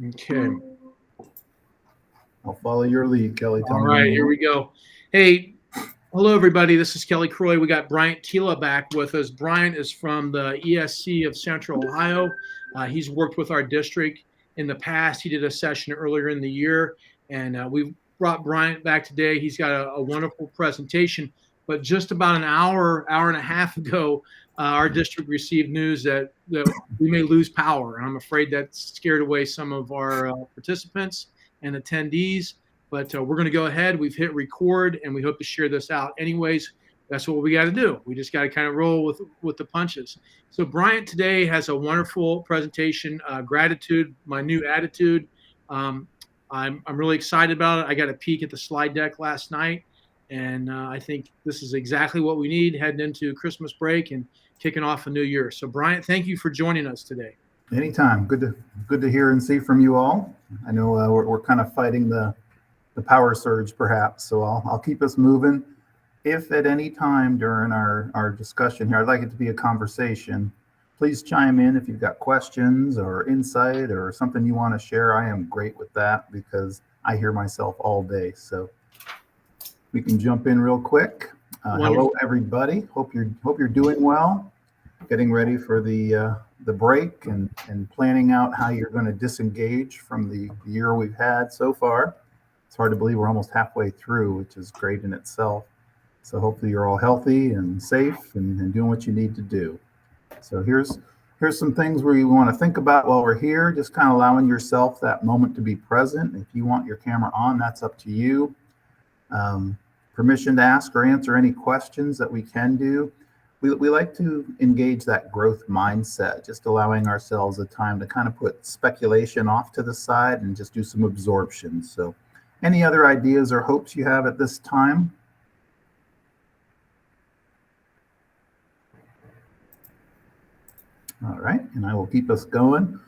Okay. I'll follow your lead, Kelly. Tell All me right, when here we go. Hey, hello, everybody. This is Kelly Croy. We got Bryant Tela back with us. Bryant is from the ESC of Central Ohio. He's worked with our district in the past. He did a session earlier in the year, and we've brought Bryant back today. He's got a wonderful presentation. But just about an hour and a half ago, our district received news that we may lose power. And I'm afraid that scared away some of our participants and attendees. But we're going to go ahead. We've hit record, and we hope to share this out. Anyways, that's what we got to do. We just got to kind of roll with the punches. So Bryant today has a wonderful presentation. Gratitude, my new attitude. I'm really excited about it. I got a peek at the slide deck last night, and I think this is exactly what we need heading into Christmas break and kicking off a new year. So Bryant, thank you for joining us today. anytime. Good to hear and see from you all. I know we're kind of fighting the power surge, perhaps. So I'll keep us moving. If at any time during our discussion here, I'd like it to be a conversation, please chime in if you've got questions or insight or something you want to share. I am great with that because I hear myself all day. So we can jump in real quick. Hello, everybody. Hope you're doing well. Getting ready for the break and planning out how you're going to disengage from the year we've had so far. It's hard to believe we're almost halfway through, which is great in itself. So hopefully you're all healthy and safe and doing what you need to do. So here's some things where you want to think about while we're here, just kind of allowing yourself that moment to be present. If you want your camera on, that's up to you. Permission to ask or answer any questions that we can do. We like to engage that growth mindset, just allowing ourselves a time to kind of put speculation off to the side and just do some absorption. So any other ideas or hopes you have at this time? All right, and I will keep us going.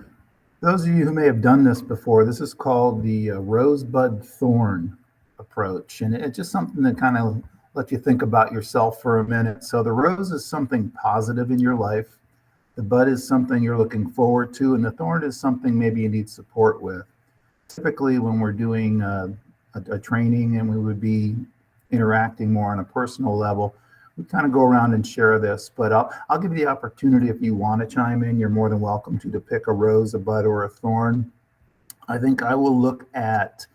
Those of you who may have done this before, this is called the rosebud thorn approach. And it's just something that kind of let you think about yourself for a minute. So the rose is something positive in your life. The bud is something you're looking forward to. And the thorn is something maybe you need support with. Typically, when we're doing a training and we would be interacting more on a personal level, we kind of go around and share this, but I'll give you the opportunity if you want to chime in. You're more than welcome to pick a rose, a bud, or a thorn. I think I will look at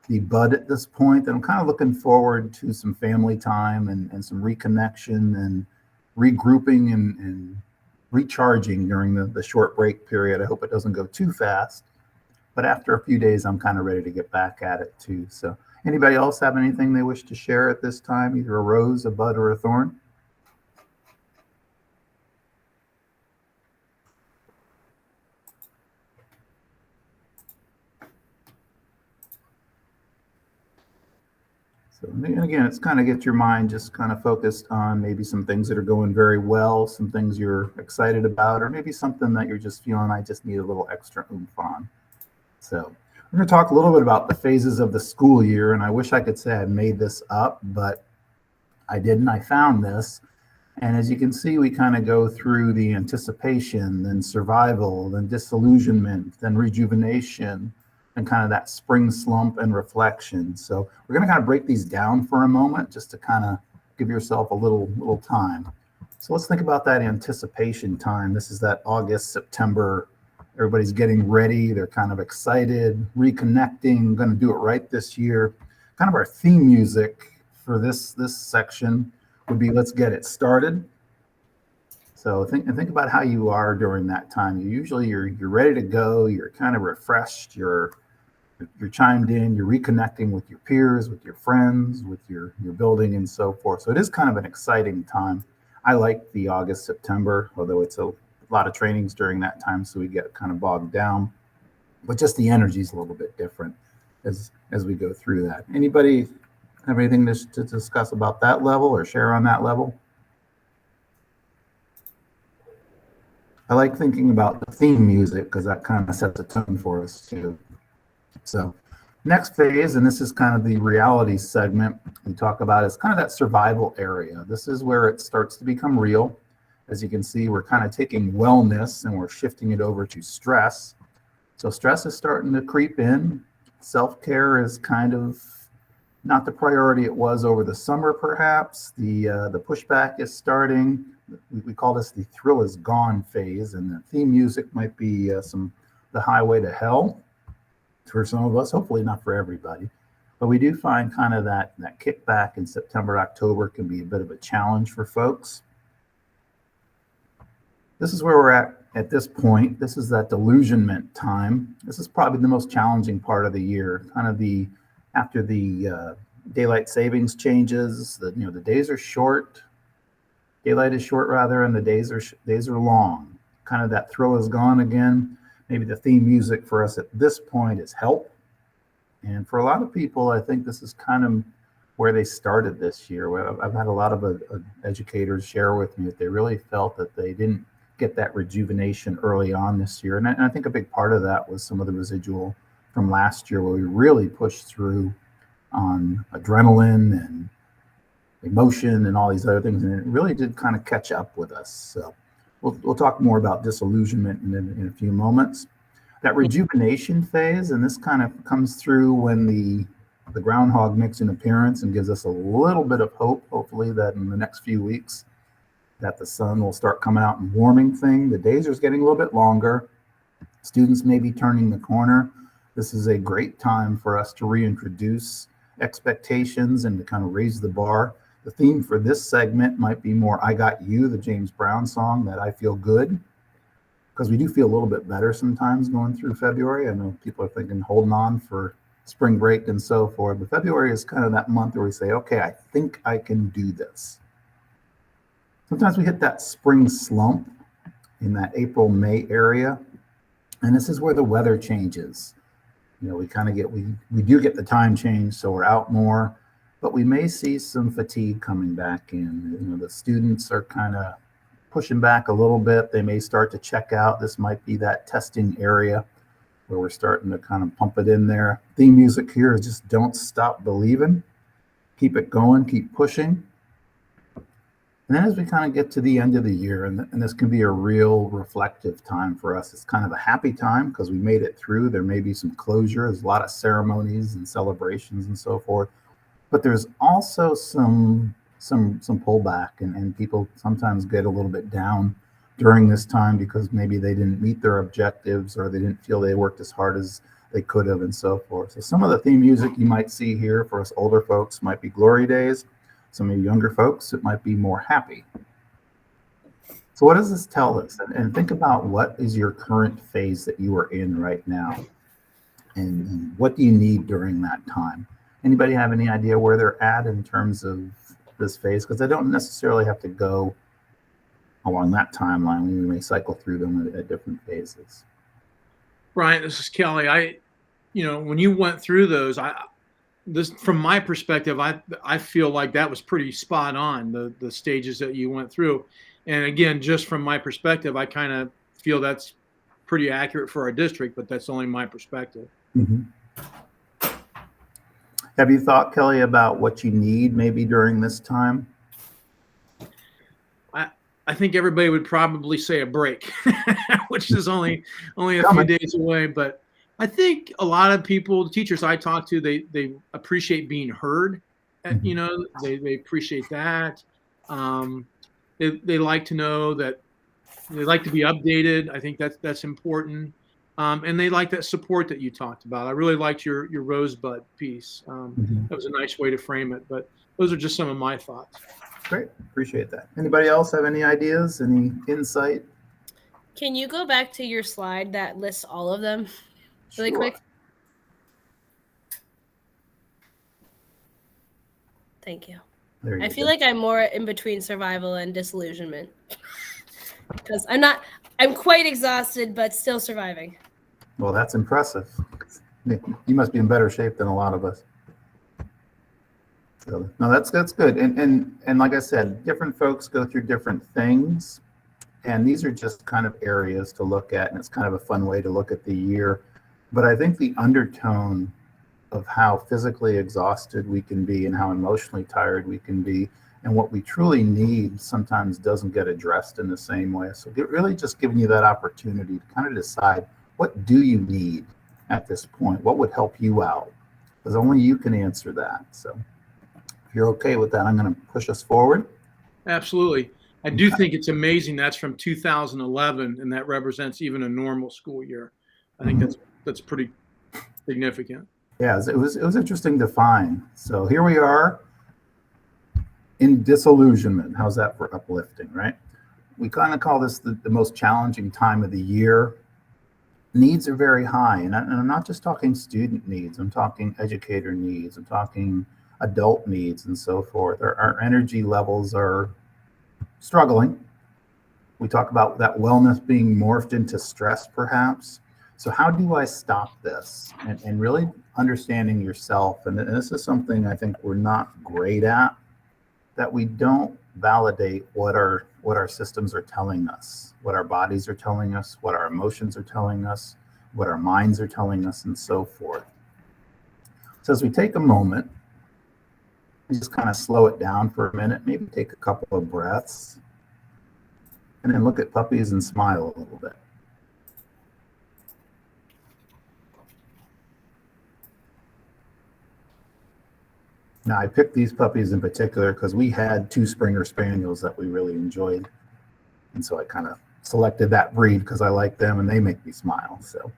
the bud at this point. And I'm kind of looking forward to some family time and some reconnection and regrouping and recharging during the short break period. I hope it doesn't go too fast, but after a few days, I'm kind of ready to get back at it too. So anybody else have anything they wish to share at this time, either a rose, a bud, or a thorn? So again, it's kind of get your mind just kind of focused on maybe some things that are going very well, some things you're excited about, or maybe something that you're just feeling, I just need a little extra oomph on. So we're going to talk a little bit about the phases of the school year, and I wish I could say I made this up, but I didn't. I found this, and as you can see, we kind of go through the anticipation, then survival, then disillusionment, then rejuvenation, and kind of that spring slump and reflection. So we're going to kind of break these down for a moment just to kind of give yourself a little time. So let's think about that anticipation time. This is that August, September. Everybody's getting ready. They're kind of excited, reconnecting, going to do it right this year. Kind of our theme music for this section would be Let's Get It Started. So think about how you are during that time. You're ready to go. You're kind of refreshed. You're chimed in. You're reconnecting with your peers, with your friends, with your building, and so forth. So it is kind of an exciting time. I like the August, September, although it's a lot of trainings during that time, so we get kind of bogged down. But just the energy is a little bit different as we go through that. Anybody have anything to discuss about that level or share on that level? I like thinking about the theme music because that kind of sets a tone for us too. So next phase, and this is kind of the reality segment we talk about, is kind of that survival area. This is where it starts to become real. As you can see, we're kind of taking wellness and we're shifting it over to stress. So stress is starting to creep in. Self-care is kind of not the priority it was over the summer, perhaps. The pushback is starting. We call this the thrill is gone phase, and the theme music might be the highway to hell for some of us, hopefully not for everybody. But we do find kind of that kickback in September, October can be a bit of a challenge for folks. This is where we're at this point. This is that delusionment time. This is probably the most challenging part of the year, kind of after the daylight savings changes. The days are short. Daylight is short rather, and the days are long. Kind of that thrill is gone again. Maybe the theme music for us at this point is help. And for a lot of people, I think this is kind of where they started this year. I've had a lot of educators share with me that they really felt that they didn't get that rejuvenation early on this year. And I think a big part of that was some of the residual from last year where we really pushed through on adrenaline and emotion and all these other things. And it really did kind of catch up with us. So we'll talk more about disillusionment in a few moments. That rejuvenation phase, and this kind of comes through when the groundhog makes an appearance and gives us a little bit of hope, hopefully, that in the next few weeks that the sun will start coming out and warming things. The days are getting a little bit longer. Students may be turning the corner. This is a great time for us to reintroduce expectations and to kind of raise the bar. The theme for this segment might be more I Got You, the James Brown song, that I feel good. Because we do feel a little bit better sometimes going through February. I know people are thinking holding on for spring break and so forth, but February is kind of that month where we say, okay, I think I can do this. Sometimes we hit that spring slump in that April, May area, and this is where the weather changes. We kind of we do get the time change, so we're out more, but we may see some fatigue coming back in. The students are kind of pushing back a little bit. They may start to check out. This might be that testing area where we're starting to kind of pump it in there. Theme music here is just don't stop believing. Keep it going, keep pushing. And then as we kind of get to the end of the year, and this can be a real reflective time for us, it's kind of a happy time because we made it through. There may be some closure. There's a lot of ceremonies and celebrations and so forth. But there's also some pullback, and people sometimes get a little bit down during this time because maybe they didn't meet their objectives or they didn't feel they worked as hard as they could have and so forth. So some of the theme music you might see here for us older folks might be glory days. Some of you younger folks, it might be more happy. So what does this tell us? And think about what is your current phase that you are in right now, and what do you need during that time? Anybody have any idea where they're at in terms of this phase? Because they don't necessarily have to go along that timeline. We may cycle through them at different phases. Bryant, this is Kelly. When you went through those, from my perspective, I feel like that was pretty spot on, the stages that you went through. And again, just from my perspective, I kind of feel that's pretty accurate for our district, but that's only my perspective. Mm-hmm. Have you thought, Kelly, about what you need maybe during this time? I think everybody would probably say a break, which is only a few days away. But I think a lot of people, the teachers I talk to, they appreciate being heard. They appreciate that. They like to know that they like to be updated. I think that's important. And they like that support that you talked about. I really liked your Rosebud piece. That was a nice way to frame it. But those are just some of my thoughts. Great. Appreciate that. Anybody else have any ideas, any insight? Can you go back to your slide that lists all of them really quick? Thank you. I feel like I'm more in between survival and disillusionment because I'm quite exhausted, but still surviving. Well, that's impressive. You must be in better shape than a lot of us. So, no, that's good. And like I said, different folks go through different things, and these are just kind of areas to look at, and it's kind of a fun way to look at the year. But I think the undertone of how physically exhausted we can be and how emotionally tired we can be and what we truly need sometimes doesn't get addressed in the same way. So really just giving you that opportunity to kind of decide What do you need at this point? What would help you out? Because only you can answer that. So if you're okay with that, I'm going to push us forward. Absolutely. I do think it's amazing that's from 2011, and that represents even a normal school year. I think that's pretty significant. Yeah, it was interesting to find. So here we are in disillusionment. How's that for uplifting, right? We kind of call this the most challenging time of the year. Needs are very high, and I'm not just talking student needs. I'm talking educator needs. I'm talking adult needs and so forth. Our energy levels are struggling. We talk about that wellness being morphed into stress, perhaps. So how do I stop this? And really understanding yourself. And this is something I think we're not great at, that we don't validate what our systems are telling us, what our bodies are telling us, what our emotions are telling us, what our minds are telling us, and so forth. So as we take a moment, just kind of slow it down for a minute, maybe take a couple of breaths, and then look at puppies and smile a little bit. Now, I picked these puppies in particular because we had 2 Springer Spaniels that we really enjoyed. And so I kind of selected that breed because I like them and they make me smile. So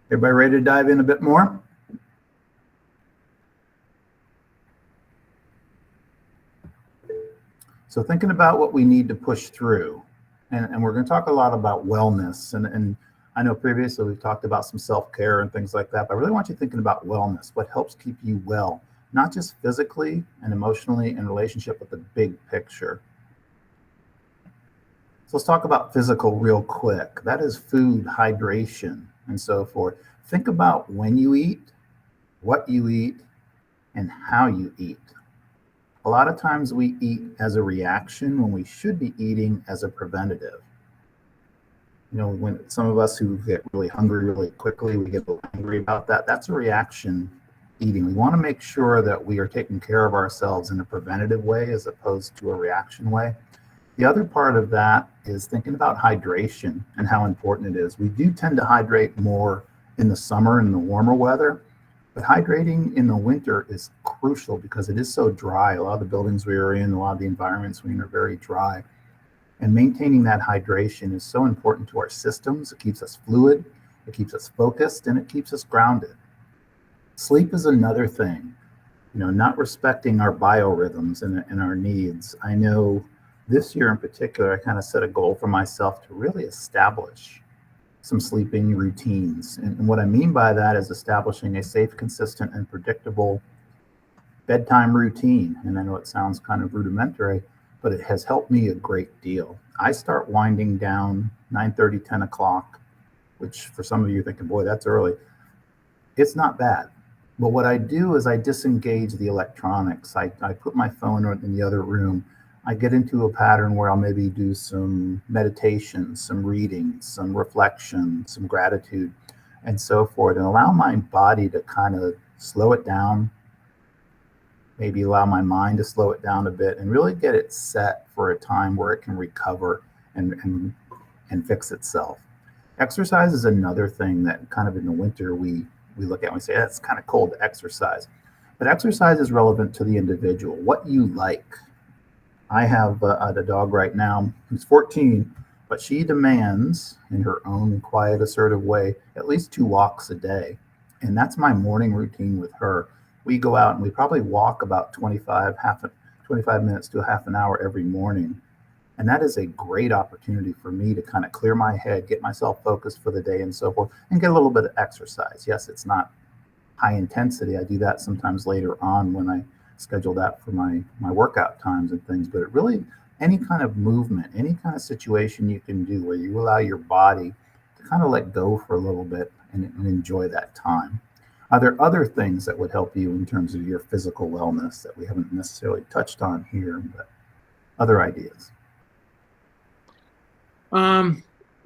everybody ready to dive in a bit more? So thinking about what we need to push through, and we're going to talk a lot about wellness. And I know previously we've talked about some self-care and things like that, but I really want you thinking about wellness, what helps keep you well, not just physically and emotionally in relationship with the big picture. So let's talk about physical real quick. That is food, hydration, and so forth. Think about when you eat, what you eat, and how you eat. A lot of times we eat as a reaction when we should be eating as a preventative. You know, when some of us who get really hungry really quickly, we get a little angry about that. That's a reaction eating. We want to make sure that we are taking care of ourselves in a preventative way as opposed to a reaction way. The other part of that is thinking about hydration and how important it is. We do tend to hydrate more in the summer and the warmer weather, but hydrating in the winter is crucial because it is so dry. A lot of the buildings we are in, a lot of the environments we're in are very dry. And maintaining that hydration is so important to our systems. It keeps us fluid, it keeps us focused, and it keeps us grounded. Sleep is another thing, you know, not respecting our biorhythms and our needs. I know this year in particular, I kind of set a goal for myself to really establish some sleeping routines. And what I mean by that is establishing a safe, consistent, and predictable bedtime routine. And I know it sounds kind of rudimentary, but it has helped me a great deal. I start winding down 9:30, 10 o'clock, which for some of you are thinking, boy, that's early. It's not bad. But what I do is I disengage the electronics. I put my phone in the other room. I get into a pattern where I'll maybe do some meditation, some reading, some reflection, some gratitude, and so forth, and allow my body to kind of slow it down, maybe allow my mind to slow it down a bit, and really get it set for a time where it can recover and fix itself. Exercise is another thing that kind of in the winter we look at and we say, it's kind of cold to exercise. But exercise is relevant to the individual, what you like. I have a dog right now who's 14, but she demands, in her own quiet, assertive way, at least 2 walks a day. And that's my morning routine with her. We go out and we probably walk about 25 minutes to a half an hour every morning. And that is a great opportunity for me to kind of clear my head, get myself focused for the day and so forth, and get a little bit of exercise. Yes, it's not high intensity. I do that sometimes later on when I schedule that for my workout times and things, but it really, any kind of movement, any kind of situation you can do where you allow your body to kind of let go for a little bit and enjoy that time. Are there other things that would help you in terms of your physical wellness that we haven't necessarily touched on here, but other ideas?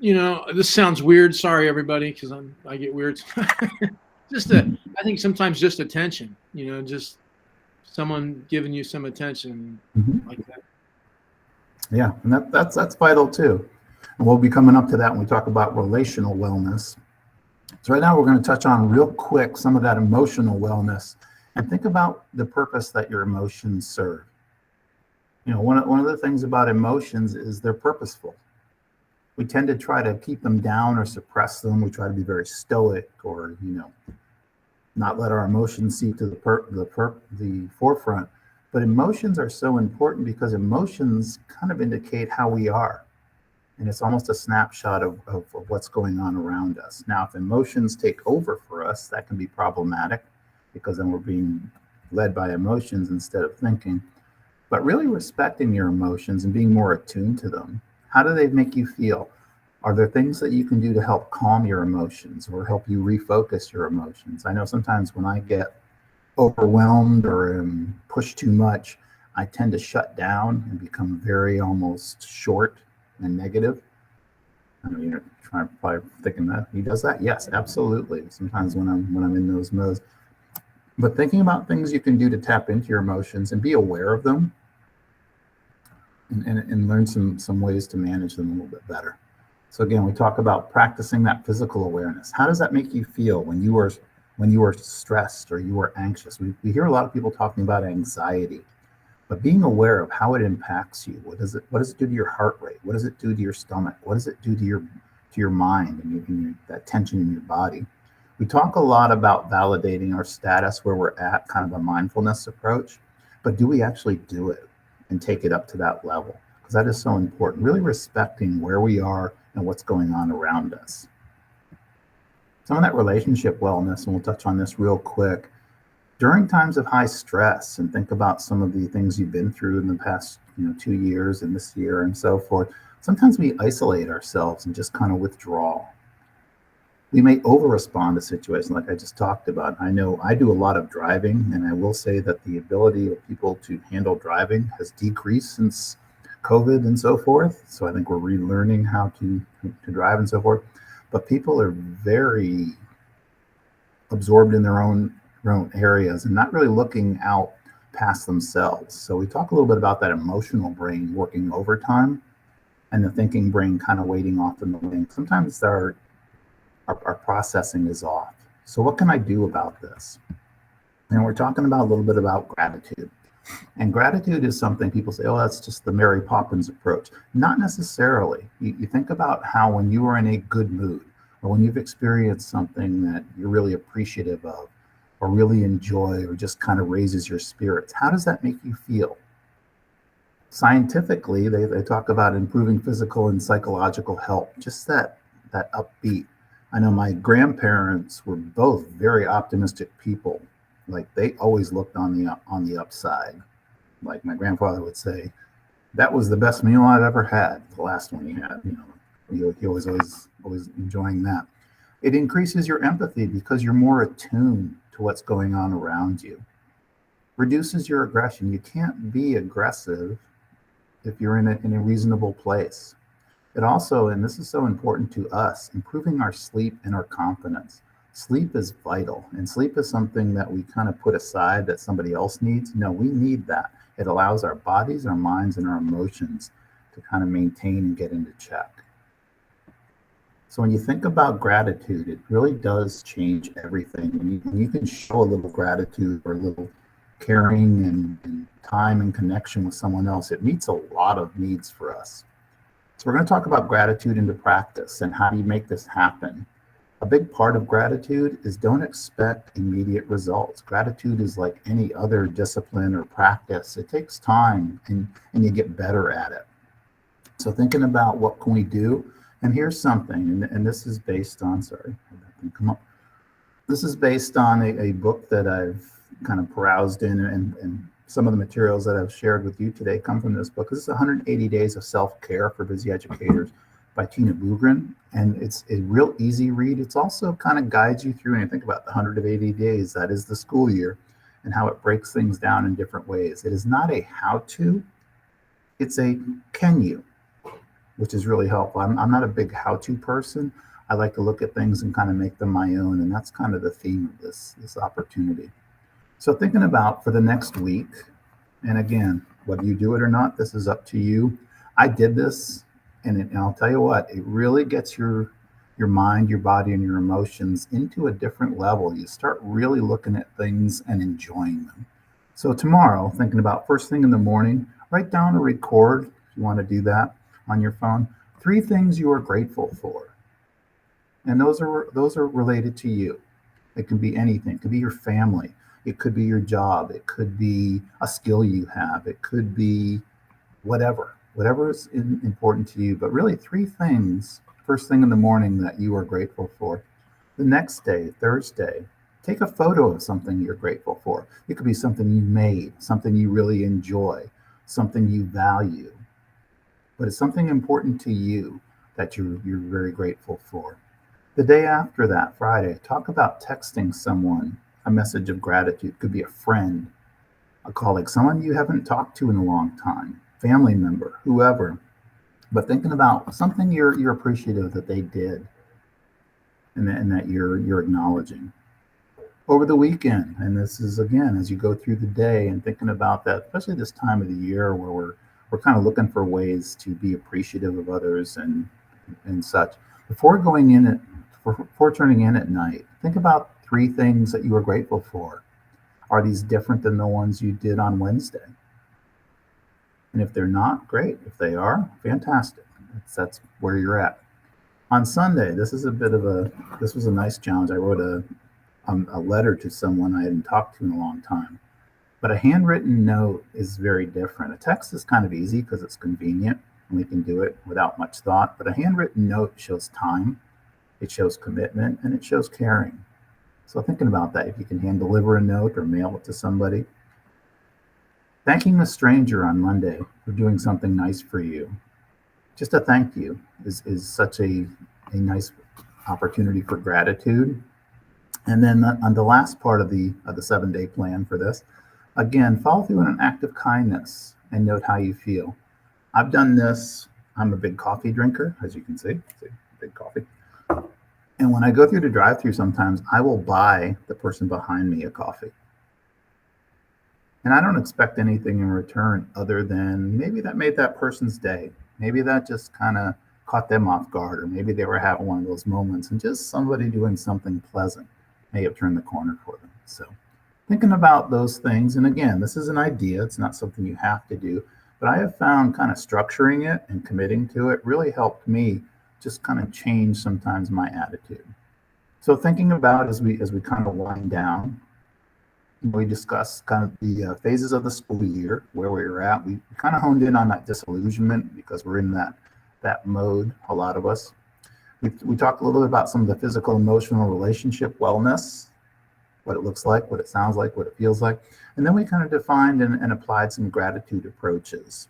You know, this sounds weird. Sorry, everybody, because I get weird. I think sometimes just attention, you know, just someone giving you some attention like that. Yeah, and that's vital too. And we'll be coming up to that when we talk about relational wellness. So right now we're going to touch on real quick some of that emotional wellness and think about the purpose that your emotions serve. You know, one of the things about emotions is they're purposeful. We tend to try to keep them down or suppress them. We try to be very stoic or, not let our emotions see to the forefront. But emotions are so important because emotions kind of indicate how we are. And it's almost a snapshot of what's going on around us. Now, if emotions take over for us, that can be problematic because then we're being led by emotions instead of thinking. But really respecting your emotions and being more attuned to them. How do they make you feel? Are there things that you can do to help calm your emotions or help you refocus your emotions? I know sometimes when I get overwhelmed or pushed too much, I tend to shut down and become very almost short and negative. I know you're probably thinking that he does that. Yes, absolutely. Sometimes when I'm in those modes, but thinking about things you can do to tap into your emotions and be aware of them, and learn some ways to manage them a little bit better. So again, we talk about practicing that physical awareness. How does that make you feel when you are stressed or you are anxious? We hear a lot of people talking about anxiety. But being aware of how it impacts you, what does it do to your heart rate? What does it do to your stomach? What does it do to your mind and that tension in your body? We talk a lot about validating our status where we're at, kind of a mindfulness approach, but do we actually do it and take it up to that level? Because that is so important, really respecting where we are and what's going on around us. Some of that relationship wellness, and we'll touch on this real quick, during times of high stress, and think about some of the things you've been through in the past 2 years and this year and so forth, sometimes we isolate ourselves and just kind of withdraw. We may over-respond to situations like I just talked about. I know I do a lot of driving, and I will say that the ability of people to handle driving has decreased since COVID and so forth. So I think we're relearning how to drive and so forth. But people are very absorbed in their own areas and not really looking out past themselves. So we talk a little bit about that emotional brain working overtime and the thinking brain kind of waiting off in the wing. Sometimes our processing is off. So what can I do about this? And we're talking about a little bit about gratitude. And gratitude is something people say, oh, that's just the Mary Poppins approach. Not necessarily. You think about how when you are in a good mood or when you've experienced something that you're really appreciative of, or really enjoy, or just kind of raises your spirits. How does that make you feel? Scientifically, they talk about improving physical and psychological health, just that upbeat. I know my grandparents were both very optimistic people. Like they always looked on the upside. Like my grandfather would say, that was the best meal I've ever had, the last one he had. He was always enjoying that. It increases your empathy because you're more attuned to what's going on around you. Reduces your aggression. You can't be aggressive if you're in a reasonable place. It also, and this is so important to us, improving our sleep and our confidence. Sleep is vital, and sleep is something that we kind of put aside that somebody else needs. No, we need that. It allows our bodies, our minds, and our emotions to kind of maintain and get into check. So when you think about gratitude, it really does change everything. When you can show a little gratitude or a little caring and time and connection with someone else, it meets a lot of needs for us. So we're going to talk about gratitude into practice and how do you make this happen. A big part of gratitude is don't expect immediate results. Gratitude is like any other discipline or practice. It takes time and you get better at it. So thinking about what can we do, and here's something, and this is based on, this is based on a book that I've kind of perused in, and some of the materials that I've shared with you today come from this book. This is 180 Days of Self-Care for Busy Educators by Tina Bugren, and it's a real easy read. It's also kind of guides you through, and you think about the 180 days, that is the school year, and how it breaks things down in different ways. It is not a how-to, it's a can you, which is really helpful. I'm not a big how-to person. I like to look at things and kind of make them my own, and that's kind of the theme of this opportunity. So thinking about for the next week, and again, whether you do it or not, this is up to you. I did this, And I'll tell you what, it really gets your mind, your body, and your emotions into a different level. You start really looking at things and enjoying them. So tomorrow, thinking about first thing in the morning, write down or record, if you want to do that on your phone, 3 things you are grateful for. And those are related to you. It can be anything. It could be your family. It could be your job. It could be a skill you have. It could be whatever is important to you. But really 3 things first thing in the morning that you are grateful for. The next day, Thursday, take a photo of something you're grateful for. It could be something you made, something you really enjoy, something you value. But it's something important to you that you're very grateful for. The day after that, Friday, talk about texting someone a message of gratitude. It could be a friend, a colleague, someone you haven't talked to in a long time, family member, whoever. But thinking about something you're appreciative that they did and that you're acknowledging. Over the weekend, and this is again as you go through the day and thinking about that, especially this time of the year where we're kind of looking for ways to be appreciative of others and such. Before turning in at night, think about 3 things that you are grateful for. Are these different than the ones you did on Wednesday? And if they're not, great. If they are, fantastic. That's where you're at. On Sunday, this was a nice challenge. I wrote a letter to someone I hadn't talked to in a long time. But a handwritten note is very different. A text is kind of easy because it's convenient and we can do it without much thought. But a handwritten note shows time, it shows commitment, and it shows caring. So thinking about that, if you can hand deliver a note or mail it to somebody. Thanking a stranger on Monday for doing something nice for you. Just a thank you is such a nice opportunity for gratitude. And then on the last part of the 7-day plan for this, again, follow through on an act of kindness and note how you feel. I've done this. I'm a big coffee drinker, as you can see, big coffee. And when I go through the drive-thru, sometimes I will buy the person behind me a coffee. And I don't expect anything in return other than maybe that made that person's day. Maybe that just kind of caught them off guard, or maybe they were having one of those moments and just somebody doing something pleasant may have turned the corner for them. So thinking about those things. And again, this is an idea. It's not something you have to do, but I have found kind of structuring it and committing to it really helped me just kind of change sometimes my attitude. So thinking about as we kind of wind down, we discussed kind of the phases of the school year, where we were at. We kind of honed in on that disillusionment because we're in that mode, a lot of us. We talked a little bit about some of the physical, emotional, relationship wellness, what it looks like, what it sounds like, what it feels like. And then we kind of defined and applied some gratitude approaches.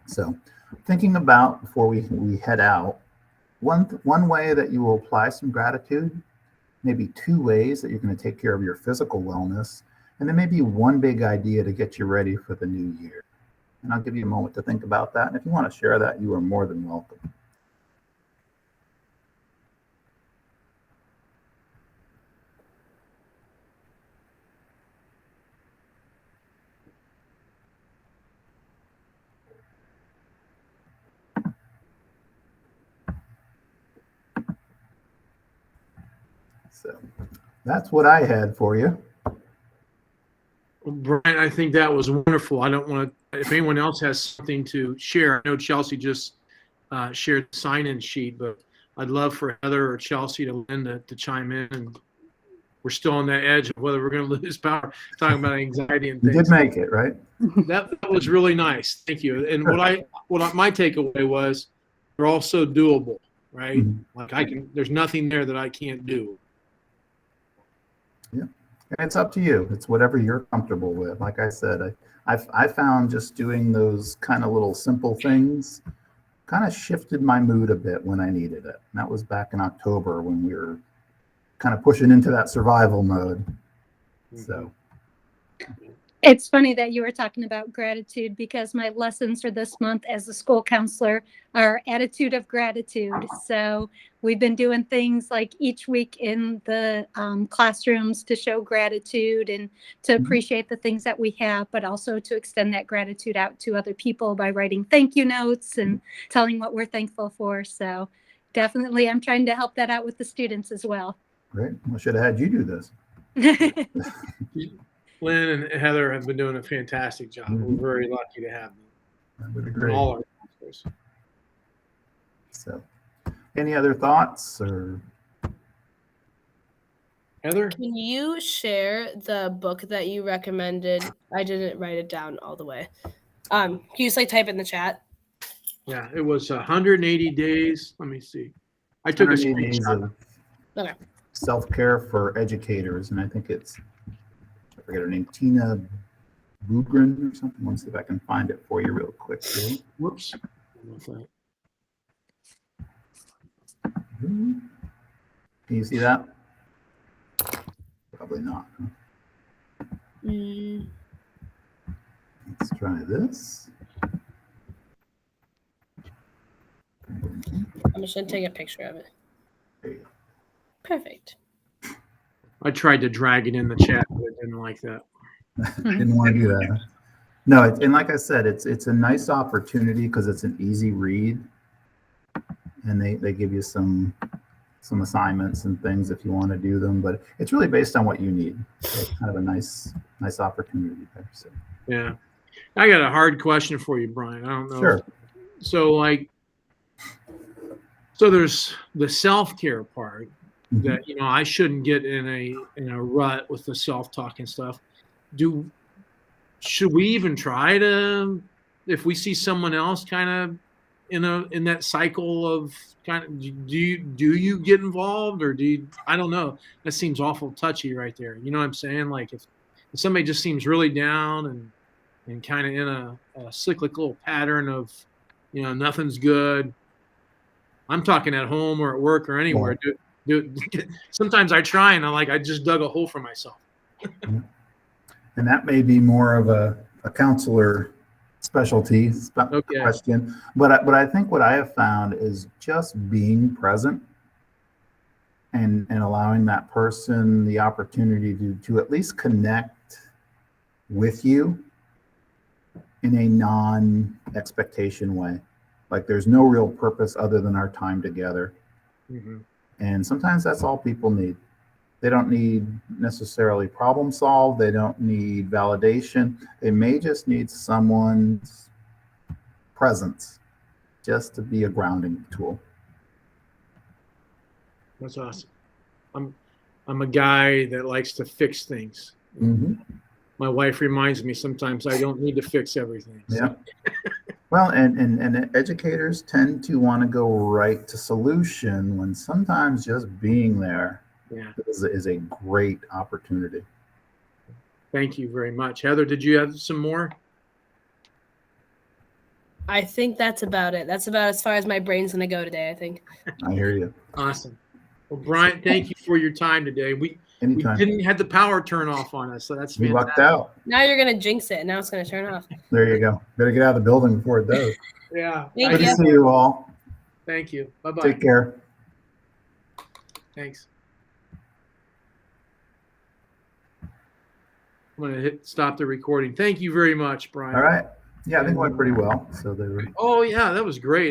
So thinking about, before we head out, one way that you will apply some gratitude, maybe 2 ways that you're going to take care of your physical wellness, and then maybe one big idea to get you ready for the new year. And I'll give you a moment to think about that. And if you want to share that, you are more than welcome. So that's what I had for you. Brian, I think that was wonderful. I don't want to, if anyone else has something to share, I know Chelsea just shared the sign-in sheet, but I'd love for Heather or Chelsea to chime in. And we're still on that edge of whether we're going to lose power, talking about anxiety and things. You did make it, right? That was really nice. Thank you. And my takeaway was they're all so doable, right? Mm-hmm. Like there's nothing there that I can't do. Yeah. And it's up to you. It's whatever you're comfortable with. Like I said, I found just doing those kind of little simple things kind of shifted my mood a bit when I needed it. And that was back in October when we were kind of pushing into that survival mode. So It's funny that you were talking about gratitude because my lessons for this month as a school counselor are attitude of gratitude. So we've been doing things like each week in the classrooms to show gratitude and to appreciate the things that we have, but also to extend that gratitude out to other people by writing thank you notes and telling what we're thankful for. So definitely I'm trying to help that out with the students as well. Great. I should have had you do this. Lynn and Heather have been doing a fantastic job. We're very lucky to have them. I would agree. All our counselors. So, any other thoughts or? Heather? Can you share the book that you recommended? I didn't write it down all the way. Can you just type it in the chat? Yeah, it was 180 days. Let me see. I took a screenshot. Okay. Self-care for educators, and I think it's, I forget her name, Tina Bugren or something. Let's see if I can find it for you real quick. Whoops. Can you see that? Probably not. Let's try this. I'm just going to take a picture of it. There you go. Perfect. I tried to drag it in the chat, but I didn't like that. Didn't want to do that. No, and like I said, it's a nice opportunity because it's an easy read, and they give you some assignments and things if you want to do them, but it's really based on what you need. So it's kind of a nice opportunity there. So yeah, I got a hard question for you, Brian. I don't know. Sure. So there's the self-care part that I shouldn't get in a rut with the self-talk and stuff. Should we even try to, if we see someone else kind of in that cycle of kind of, do you get involved, or I don't know. That seems awful touchy right there. You know what I'm saying? Like if somebody just seems really down and kind of in a cyclical pattern of, nothing's good. I'm talking at home or at work or anywhere. Sometimes I try and I just dug a hole for myself. And that may be more of a counselor specialty question, but I think what I have found is just being present and allowing that person the opportunity to at least connect with you in a non-expectation way. Like there's no real purpose other than our time together. And sometimes that's all people need. They don't need necessarily problem solve. They don't need validation. They may just need someone's presence just to be a grounding tool. That's awesome. I'm a guy that likes to fix things. My wife reminds me sometimes I don't need to fix everything. So. Yeah. Well, and educators tend to want to go right to solution when sometimes just being there is a great opportunity. Thank you very much. Heather, did you have some more? I think that's about it. That's about as far as my brain's going to go today, I think. I hear you. Awesome. Well, Bryant, thank you for your time today. We didn't have the power turn off on us, so that's fantastic. We lucked out. Now you're going to jinx it, and now it's going to turn off. There you go. Better get out of the building before it does. Yeah. Good to see you all. Thank you. Bye-bye. Take care. Thanks. I'm going to hit stop the recording. Thank you very much, Brian. All right. Yeah, I think it went pretty well. So they were. Oh, yeah, that was great.